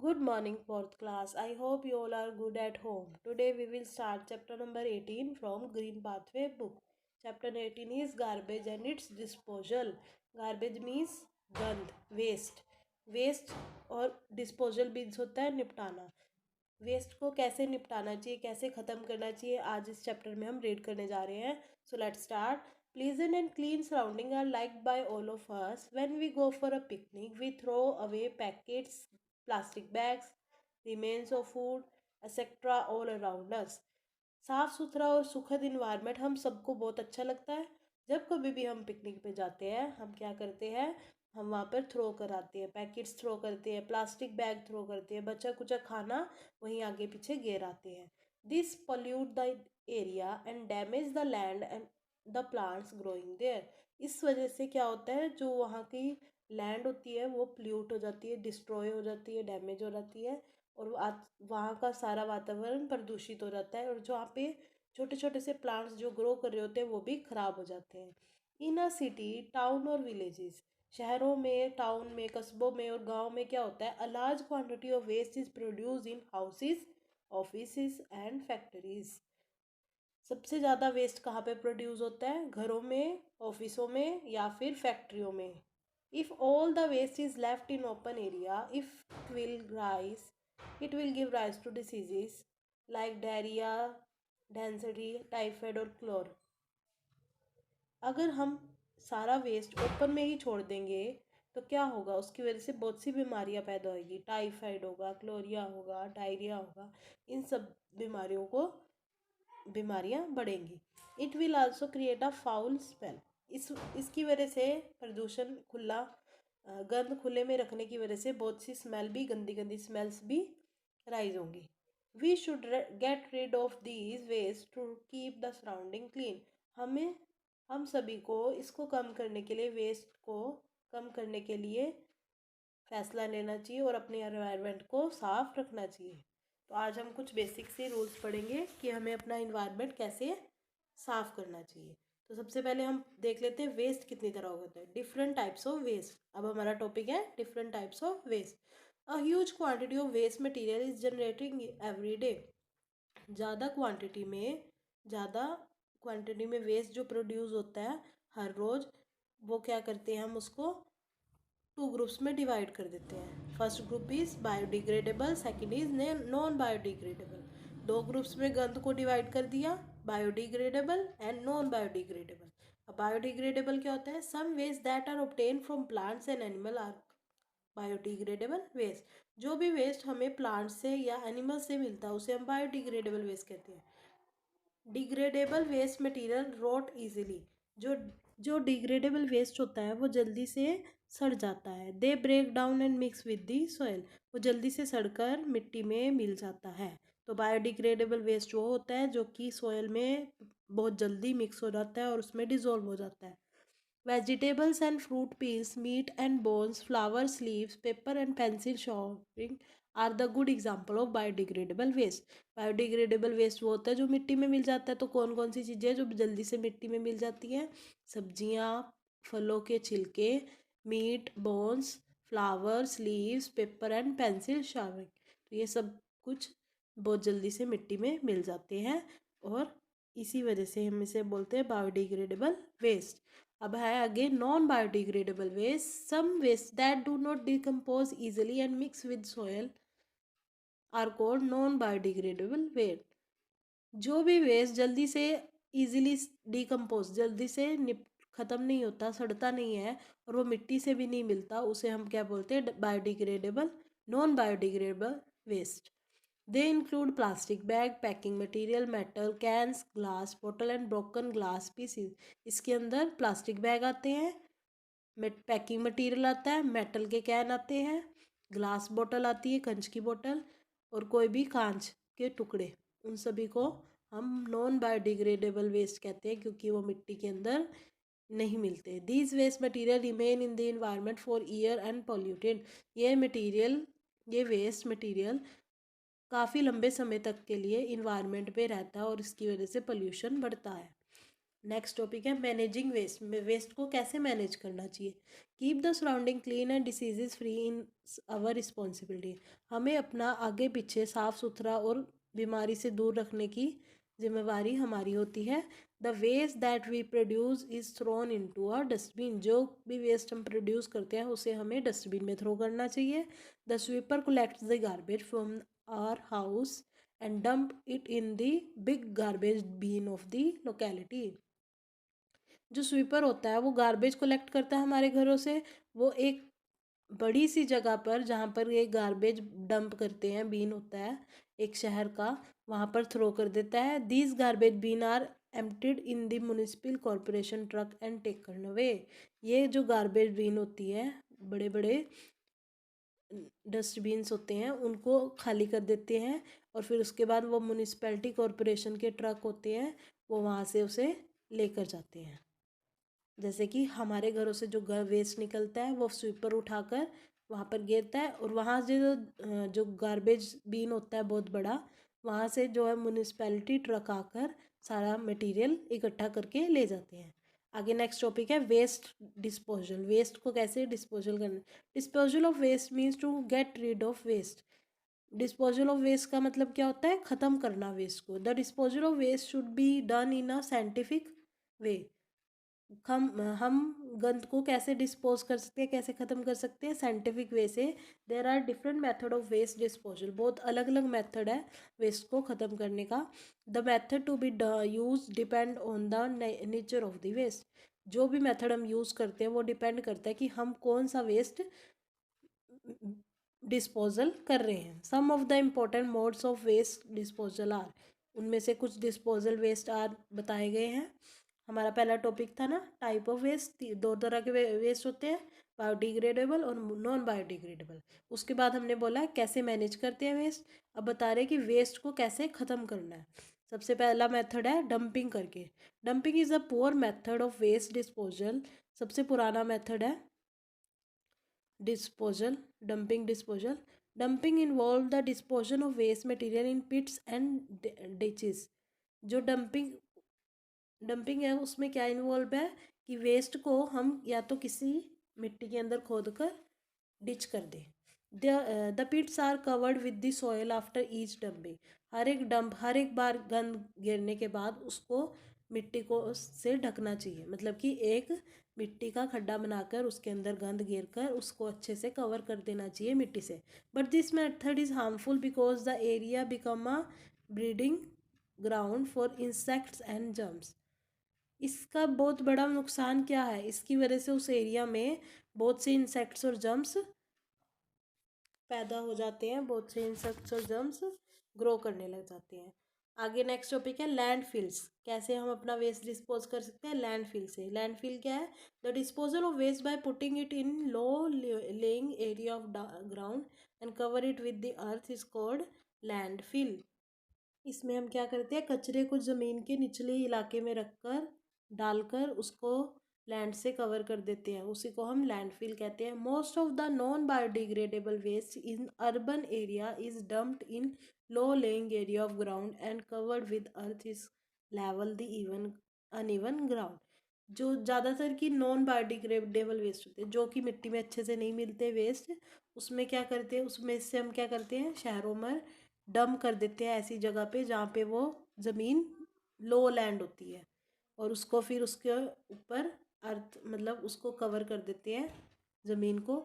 Good morning, fourth class. I hope you all are good at home. Today we will start chapter number 18 from Green Pathway book. Chapter 18 is garbage and its disposal. Garbage means गंद, waste. Waste और disposal means होता है निपटाना. Waste को कैसे निपटाना चाहिए, कैसे ख़त्म करना चाहिए, आज इस चैप्टर में हम रीड करने जा रहे हैं. So let's start. Pleasant and clean surroundings are liked by all of us. When we go for a picnic, we throw away packets, plastic bags, remains of food, etc. all around us. साफ़ सुथरा और सुखद environment हम सबको बहुत अच्छा लगता है. जब कभी भी हम पिकनिक पे जाते हैं, हम क्या करते हैं, हम वहाँ पर थ्रो कर आते हैं, पैकेट्स थ्रो करते हैं, प्लास्टिक बैग थ्रो करते हैं, बचा कुचा खाना वहीं आगे पीछे गिर आते हैं. This pollute the area and damage the land and the plants growing there. इस वजह से क्या होता है, जो वहाँ की लैंड होती है वो पोल्यूट हो जाती है, डिस्ट्रॉय हो जाती है, डैमेज हो जाती है, और वहाँ का सारा वातावरण प्रदूषित हो जाता है, और जो वहाँ पे छोटे छोटे से प्लांट्स जो ग्रो कर रहे होते हैं वो भी खराब हो जाते हैं. इन अ सिटी, टाउन और विलेजेस, शहरों में, टाउन में, कस्बों में और गांव में क्या होता है, a large quantity of waste is produce in houses, offices and factories. सबसे ज़्यादा वेस्ट कहाँ पे प्रोड्यूस होता है, घरों में, ऑफिसों में या फिर फैक्ट्रियों में. If all the waste is left in open area, it will give rise to diseases like diarrhoea, density, typhoid और क्लोर. अगर हम सारा वेस्ट ओपन में ही छोड़ देंगे तो क्या होगा, उसकी वजह से बहुत सी बीमारियां पैदा होगी. टाइफाइड होगा, क्लोरिया होगा, डायरिया होगा. इन सब बीमारियां बढ़ेंगी. It will also create a foul smell. इसकी वजह से प्रदूषण गंद खुले में रखने की वजह से बहुत सी स्मेल भी, गंदी गंदी स्मेल्स भी राइज होंगी. We should get rid of these waste to keep the surrounding clean. हम सभी को इसको कम करने के लिए, वेस्ट को कम करने के लिए फैसला लेना चाहिए और अपने एनवायरनमेंट को साफ रखना चाहिए. तो आज हम कुछ बेसिक से रूल्स पढ़ेंगे कि हमें अपना एनवायरनमेंट कैसे साफ करना चाहिए. तो सबसे पहले हम देख लेते हैं वेस्ट कितनी तरह होता है. Different types of waste. अब हमारा टॉपिक है different types of waste. A huge quantity of waste material is generating every day. ज़्यादा क्वांटिटी में ज़्यादा क्वांटिटी में वेस्ट जो प्रोड्यूस होता है हर रोज़, वो क्या करते हैं, हम उसको टू ग्रुप्स में डिवाइड कर देते हैं. First group is biodegradable, second is non biodegradable. दो ग्रुप्स में गंद को डिवाइड कर दिया, बायोडिग्रेडेबल एंड नॉन बायोडिग्रेडेबल. अब बायोडिग्रेडेबल क्या होता है, some waste that are obtain from plants and animal are biodegradable waste. जो भी वेस्ट हमें प्लांट से या एनिमल से मिलता है उसे हम बायोडिग्रेडेबल वेस्ट कहते हैं. Degradable waste material rot easily. जो जो डिग्रेडेबल वेस्ट होता है वो जल्दी से सड़ जाता है. They break down and mix with the soil. वो जल्दी से सड़कर मिट्टी में मिल जाता है. तो बायोडिग्रेडेबल वेस्ट वो होता है जो कि सॉइल में बहुत जल्दी मिक्स हो जाता है और उसमें डिजोल्व हो जाता है. Vegetables and fruit peels, meat and bones, flowers, leaves, paper and pencil shaving are the good example of biodegradable waste. Biodegradable waste वो होता है जो मिट्टी में मिल जाता है. तो कौन कौन सी चीज़ें जो जल्दी से मिट्टी में मिल जाती हैं, सब्जियाँ, फलों के छिलके, meat, bones, flowers, leaves, paper and pencil sharpening. तो ये सब कुछ बहुत जल्दी से मिट्टी में मिल जाते हैं और इसी वजह से हम इसे बोलते हैं बायोडिग्रेडेबल वेस्ट. अब है आगे non biodegradable waste. Some waste that do not decompose easily and mix with soil are called non biodegradable waste. जो भी वेस्ट जल्दी से इजीली डिकम्पोज, जल्दी से ख़त्म नहीं होता, सड़ता नहीं है और वो मिट्टी से भी नहीं मिलता, उसे हम क्या बोलते हैं, biodegradable, non biodegradable waste. They include plastic bag, packing material, metal cans, glass bottle and broken glass pieces. इसके अंदर प्लास्टिक बैग आते हैं, पैकिंग मटेरियल आता है, मेटल के कैन आते हैं, ग्लास बॉटल आती है, कंच की बोतल, और कोई भी कांच के टुकड़े. उन सभी को हम नॉन बायोडिग्रेडेबल वेस्ट कहते हैं क्योंकि वो मिट्टी के अंदर नहीं मिलते. These waste material remain in the environment for year and polluted. ये वेस्ट मटेरियल काफ़ी लंबे समय तक के लिए इन्वायरमेंट पे रहता है और इसकी वजह से पोल्यूशन बढ़ता है. नेक्स्ट टॉपिक है मैनेजिंग वेस्ट। वेस्ट को कैसे मैनेज करना चाहिए। Keep the surrounding clean and diseases free in our responsibility. हमें अपना आगे पीछे साफ सुथरा और बीमारी से दूर रखने की जिम्मेवारी हमारी होती है। The waste that we produce is thrown into a dustbin. जो भी वेस्ट हम प्रोड्यूस करते हैं उसे हमें डस्टबिन में थ्रो करना चाहिए। The sweeper collects the garbage from our house and dump it in the big garbage bin of the locality. जो स्वीपर होता है वो गार्बेज कलेक्ट करता है हमारे घरों से। वो एक बड़ी सी जगह पर जहाँ पर ये गार्बेज डंप करते हैं, बीन होता है एक शहर का, वहाँ पर थ्रो कर देता है। These garbage bin are emptied in the municipal corporation truck and taken away. ये जो गार्बेज बीन होती है, बड़े बड़े डस्टबिन्स होते हैं, उनको खाली कर देते हैं और फिर उसके बाद वो म्यूनिसिपैलिटी कॉरपोरेशन के ट्रक होते हैं, वो वहाँ से उसे लेकर जाते हैं। जैसे कि हमारे घरों से जो वेस्ट निकलता है वो स्वीपर उठाकर वहाँ पर गिरता है और वहाँ से जो गार्बेज बीन होता है बहुत बड़ा, वहाँ से जो है म्यूनिसिपैलिटी ट्रक आकर सारा मटेरियल इकट्ठा करके ले जाते हैं। आगे नेक्स्ट टॉपिक है वेस्ट डिस्पोजल। वेस्ट को कैसे डिस्पोजल करना। Disposal of waste means to get rid of waste. Disposal of waste का मतलब क्या होता है, ख़त्म करना वेस्ट को। The disposal of waste should be done in a scientific way. हम गंद को कैसे डिस्पोज कर सकते हैं, कैसे ख़त्म कर सकते हैं, साइंटिफिक वे से। There are different method of waste disposal. बहुत अलग अलग मेथड है वेस्ट को ख़त्म करने का। The method to be use depend on the nature of the waste. जो भी मेथड हम यूज़ करते हैं वो डिपेंड करता है कि हम कौन सा वेस्ट डिस्पोजल कर रहे हैं। Some of the important modes of waste disposal are. उनमें से कुछ डिस्पोजल वेस्ट आर बताए गए हैं। हमारा पहला टॉपिक था ना टाइप ऑफ वेस्ट। दो तरह के वेस्ट होते हैं, बायोडिग्रेडेबल और नॉन बायोडिग्रेडेबल। उसके बाद हमने बोला कैसे मैनेज करते हैं वेस्ट। अब बता रहे कि वेस्ट को कैसे ख़त्म करना है। सबसे पहला मेथड है डंपिंग करके। Dumping is a poor method of waste disposal. सबसे पुराना मेथड है disposal, dumping disposal. Dumping involve the disposal of waste material in pits and ditches. जो डंपिंग है उसमें क्या इन्वॉल्व है कि वेस्ट को हम या तो किसी मिट्टी के अंदर खोद कर डिच कर दें। The pits are covered with the soil after each dumping. हर एक बार गंद गिरने के बाद उसको मिट्टी को से ढकना चाहिए। मतलब कि एक मिट्टी का खड्डा बनाकर उसके अंदर गंद गिर कर उसको अच्छे से कवर कर देना चाहिए मिट्टी से। But this method is harmful because the area become a breeding ground for insects and germs. इसका बहुत बड़ा नुकसान क्या है, इसकी वजह से उस एरिया में बहुत से इंसेक्ट्स और जर्म्स पैदा हो जाते हैं, बहुत से इंसेक्ट्स और जर्म्स ग्रो करने लग जाते हैं। आगे नेक्स्ट टॉपिक है लैंडफिल्स। कैसे हम अपना वेस्ट डिस्पोज कर सकते हैं लैंडफिल से। लैंडफिल क्या है, the disposal of waste by putting it in low lying area of ground and cover it with the earth is called landfill. इसमें हम क्या करते हैं, कचरे को ज़मीन के निचले इलाके में रखकर डालकर उसको लैंड से कवर कर देते हैं, उसी को हम लैंडफिल कहते हैं। Most of the non biodegradable waste in urban area is dumped in low lying area of ground and covered with earth is level the even uneven ground. जो ज़्यादातर की नॉन बायोडिग्रेडेबल वेस्ट होते हैं, जो कि मिट्टी में अच्छे से नहीं मिलते वेस्ट, उसमें क्या करते हैं, उसमें से हम क्या करते हैं शहरों में डंप कर देते हैं ऐसी जगह पे जहाँ पे वो ज़मीन लो लैंड होती है, और उसको फिर उसके ऊपर अर्थ मतलब उसको कवर कर देते हैं ज़मीन को।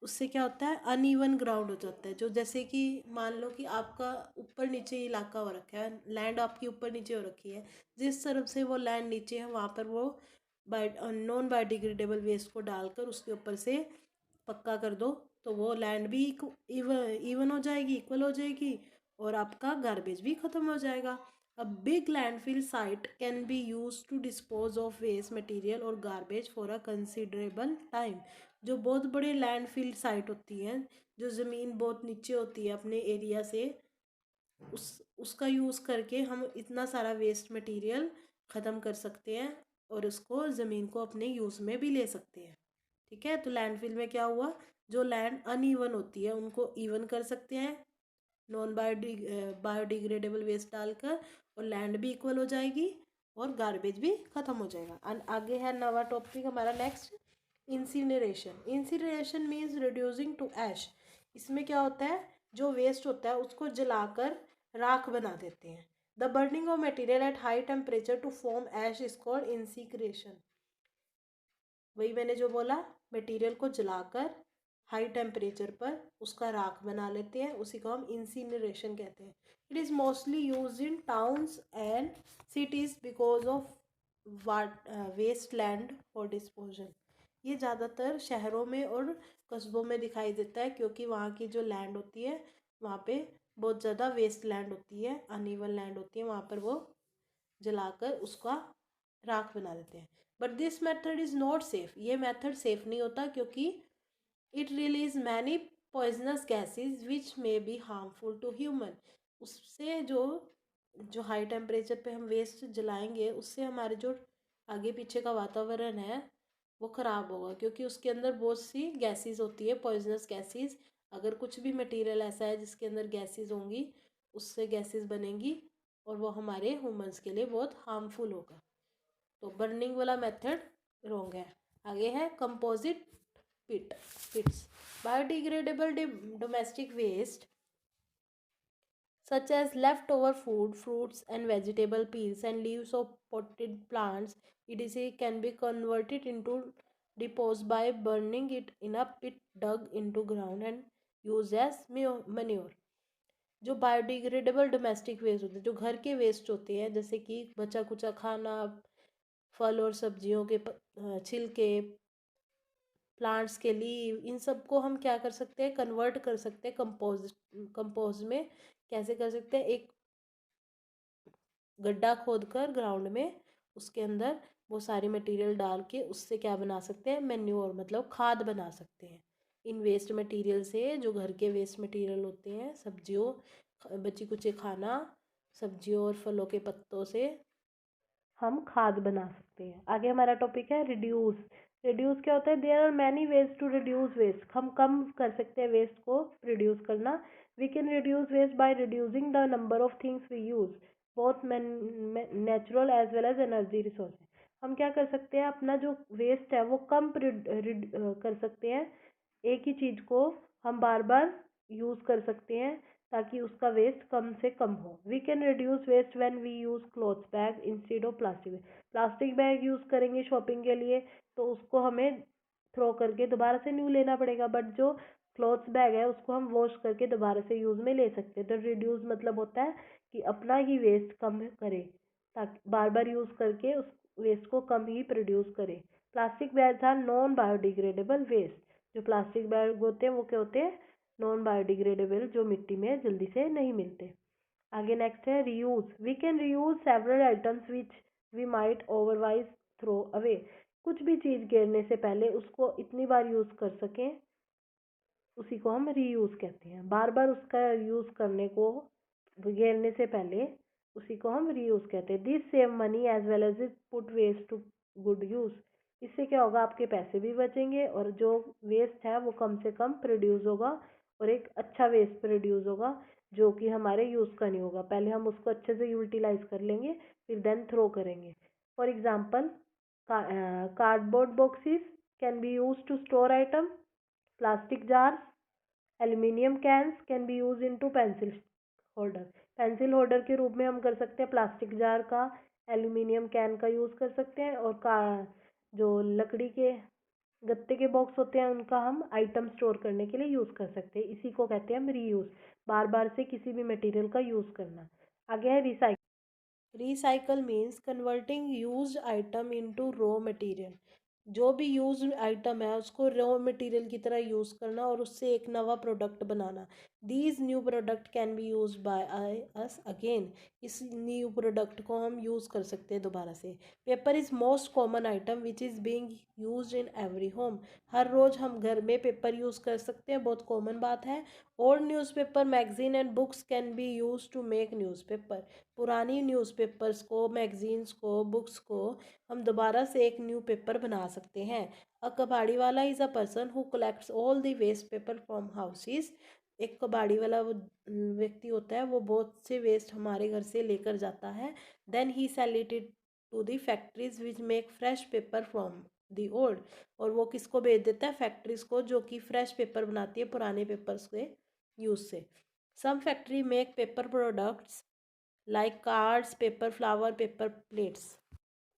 उससे क्या होता है अनइवन ग्राउंड हो जाता है। जो जैसे कि मान लो कि आपका ऊपर नीचे इलाका हो रखा है, लैंड आपकी ऊपर नीचे हो रखी है, जिस तरफ से वो लैंड नीचे है वहाँ पर वो नॉन बायोडिग्रेडेबल वेस्ट को डालकर उसके ऊपर से पक्का कर दो, तो वो लैंड भी इवन हो जाएगी, इक्वल हो जाएगी, और आपका गार्बेज भी ख़त्म हो जाएगा। A big landfill site can be use to dispose of waste material और garbage for a considerable time. जो बहुत बड़े लैंडफिल साइट होती हैं, जो ज़मीन बहुत नीचे होती है अपने एरिया से, उसका यूज़ करके हम इतना सारा वेस्ट मटेरियल ख़त्म कर सकते हैं और उसको ज़मीन को अपने यूज़ में भी ले सकते हैं। ठीक है, तो लैंडफिल में क्या हुआ, जो लैंड अनइवन होती है उनको इवन कर सकते हैं नॉन बायोडिग्रेडेबल वेस्ट डालकर, और लैंड भी इक्वल हो जाएगी और गार्बेज भी ख़त्म हो जाएगा। एंड आगे है नवा टॉपिक हमारा next, incineration. Incineration means reducing to ash. इसमें क्या होता है, जो वेस्ट होता है उसको जलाकर राख बना देते हैं। The burning of material at high temperature to form ash is called incineration. वही मैंने जो बोला, मटेरियल को जलाकर हाई टेम्परेचर पर उसका राख बना लेते हैं, उसी को हम इंसिनरेशन कहते हैं। It is mostly use in towns and cities because of what waste land for disposal. ये ज़्यादातर शहरों में और कस्बों में दिखाई देता है, क्योंकि वहाँ की जो लैंड होती है वहाँ पे बहुत ज़्यादा वेस्ट लैंड होती है, अनइवन लैंड होती है, वहाँ पर वो जलाकर उसका राख बना देते हैं। But this method is not safe. ये मेथड सेफ नहीं होता, क्योंकि it release many poisonous gases which may be harmful to human. उससे जो जो हाई टेम्परेचर पे हम वेस्ट जलाएंगे, उससे हमारे जो आगे पीछे का वातावरण है वो ख़राब होगा, क्योंकि उसके अंदर बहुत सी गैसेज होती है, पॉइजनस गैसेज। अगर कुछ भी मटेरियल ऐसा है जिसके अंदर गैसेज होंगी, उससे गैसेज बनेंगी और वो हमारे ह्यूमंस के लिए बहुत हार्मफुल होगा। तो बर्निंग वाला मेथड रॉन्ग है। आगे है composite pits. Biodegradable domestic waste such as leftover food, fruits and vegetable peels and leaves of potted plants, etc., can be converted into depots by burning it in a pit dug into ground and used as manure. जो biodegradable domestic waste होते हैं, जो घर के waste होते हैं, जैसे कि बचा कुचा खाना, फल और सब्जियों के छिलके, प्लांट्स के लीव, इन सबको हम क्या कर सकते हैं, कन्वर्ट कर सकते हैं कंपोज में। कैसे कर सकते हैं, एक गड्ढा खोदकर ग्राउंड में उसके अंदर वो सारी मटेरियल डाल के उससे क्या बना सकते हैं, मैन्योर मतलब खाद बना सकते हैं। इन वेस्ट मटेरियल से, जो घर के वेस्ट मटेरियल होते हैं, सब्जियों, बची कुची खाना, सब्जियों और फलों के पत्तों से हम खाद बना सकते हैं। आगे हमारा टॉपिक है रिड्यूस। रिड्यूस क्या होता है, there are many ways to reduce waste. हम कम कर सकते हैं वेस्ट को रिड्यूस करना। We can reduce waste by reducing the number of things we use, both natural as well as energy resource. हम क्या कर सकते हैं, अपना जो वेस्ट है वो कम कर सकते हैं। एक ही चीज़ को हम बार बार यूज़ कर सकते हैं ताकि उसका वेस्ट कम से कम हो। We can reduce waste when we use cloth bag instead of plastic bag. Plastic bag use करेंगे शॉपिंग के लिए तो उसको हमें थ्रो करके दोबारा से न्यू लेना पड़ेगा, बट जो क्लॉथ बैग है उसको हम वॉश करके दोबारा से यूज़ में ले सकते हैं। तो रिड्यूस मतलब होता है कि अपना ही वेस्ट कम करें, ताकि बार बार यूज़ करके उस वेस्ट को कम ही प्रोड्यूस करें। Plastic bags are non biodegradable waste. जो प्लास्टिक बैग होते हैं वो क्या होते हैं, नॉन बायोडिग्रेडेबल, जो मिट्टी में जल्दी से नहीं मिलते। आगे नेक्स्ट है reuse. We can reuse several items which we might otherwise throw away. कुछ भी चीज़ गिरने से पहले उसको इतनी बार यूज़ कर सकें, उसी को हम रीयूज कहते हैं। बार बार उसका यूज़ करने को, गिरने से पहले, उसी को हम रीयूज कहते हैं। This save money as well as it put waste to good use. इससे क्या होगा, आपके पैसे भी बचेंगे और जो वेस्ट है वो कम से कम प्रोड्यूस होगा और एक अच्छा वेस्ट प्रोड्यूस होगा जो कि हमारे यूज़ का नहीं होगा। पहले हम उसको अच्छे से यूटिलाइज कर लेंगे, फिर देन थ्रो करेंगे। For example, cardboard boxes can be use to store item, plastic jars, aluminium cans can be use into pencil holder. Pencil holder के रूप में हम कर सकते हैं प्लास्टिक जार का, एल्यूमिनियम कैन का यूज़ कर सकते हैं, और का जो लकड़ी के गत्ते के बॉक्स होते हैं उनका हम आइटम स्टोर करने के लिए यूज़ कर सकते हैं। इसी को कहते हैं हम रीयूज़, बार बार से किसी भी मटेरियल का यूज़ करना। आगे है recycle. Recycle means converting used item into raw material. जो भी यूज आइटम है उसको रॉ मटेरियल की तरह यूज़ करना और उससे एक नवा प्रोडक्ट बनाना। These new product can be use by us again. इस न्यू प्रोडक्ट को हम यूज़ कर सकते हैं दोबारा से। Paper is most common item which is being used in every home. हर रोज़ हम घर में पेपर यूज़ कर सकते हैं, बहुत कॉमन बात है। Old newspaper, magazine and books can be use to make newspaper. पुरानी न्यूज़पेपर्स को, मैगजीन्स को, बुक्स को हम दोबारा से एक न्यू पेपर बना सकते हैं। A kabadi wala is a person who collects all the waste paper from houses. एक कबाड़ी वाला वो व्यक्ति होता है, वो बहुत से वेस्ट हमारे घर से लेकर जाता है। Then he sell it to the factories which make fresh paper from the old, और वो किसको भेज देता है, फैक्ट्रीज को जो कि फ्रेश पेपर बनाती है पुराने पेपर्स के यूज से। Some factory make paper products like cards, paper flower, paper plates.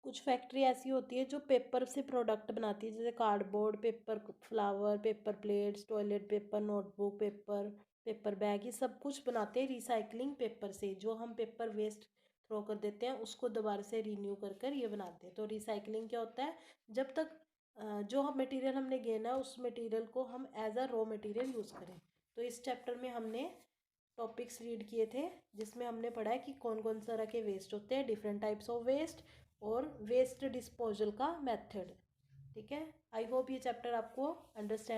कुछ फैक्ट्री ऐसी होती है जो पेपर से प्रोडक्ट बनाती है, जैसे cardboard, paper flower, paper plates, toilet paper, notebook paper, paper bag, ये सब कुछ बनाते हैं रिसाइकलिंग पेपर से। जो हम पेपर वेस्ट थ्रो कर देते हैं उसको दोबारा से रीन्यू कर कर ये बनाते हैं। तो रिसाइकलिंग क्या होता है, जब तक जो हम मटेरियल हमने गेना है उस मटेरियल को हम as a raw material use करें। तो इस चैप्टर में हमने टॉपिक्स रीड किए थे, जिसमें हमने पढ़ा है कि कौन कौन सा तरह के वेस्ट होते हैं, डिफरेंट टाइप्स ऑफ वेस्ट, और वेस्ट डिस्पोजल का मेथड। ठीक है, आई होप ये चैप्टर आपको अंडरस्टैंड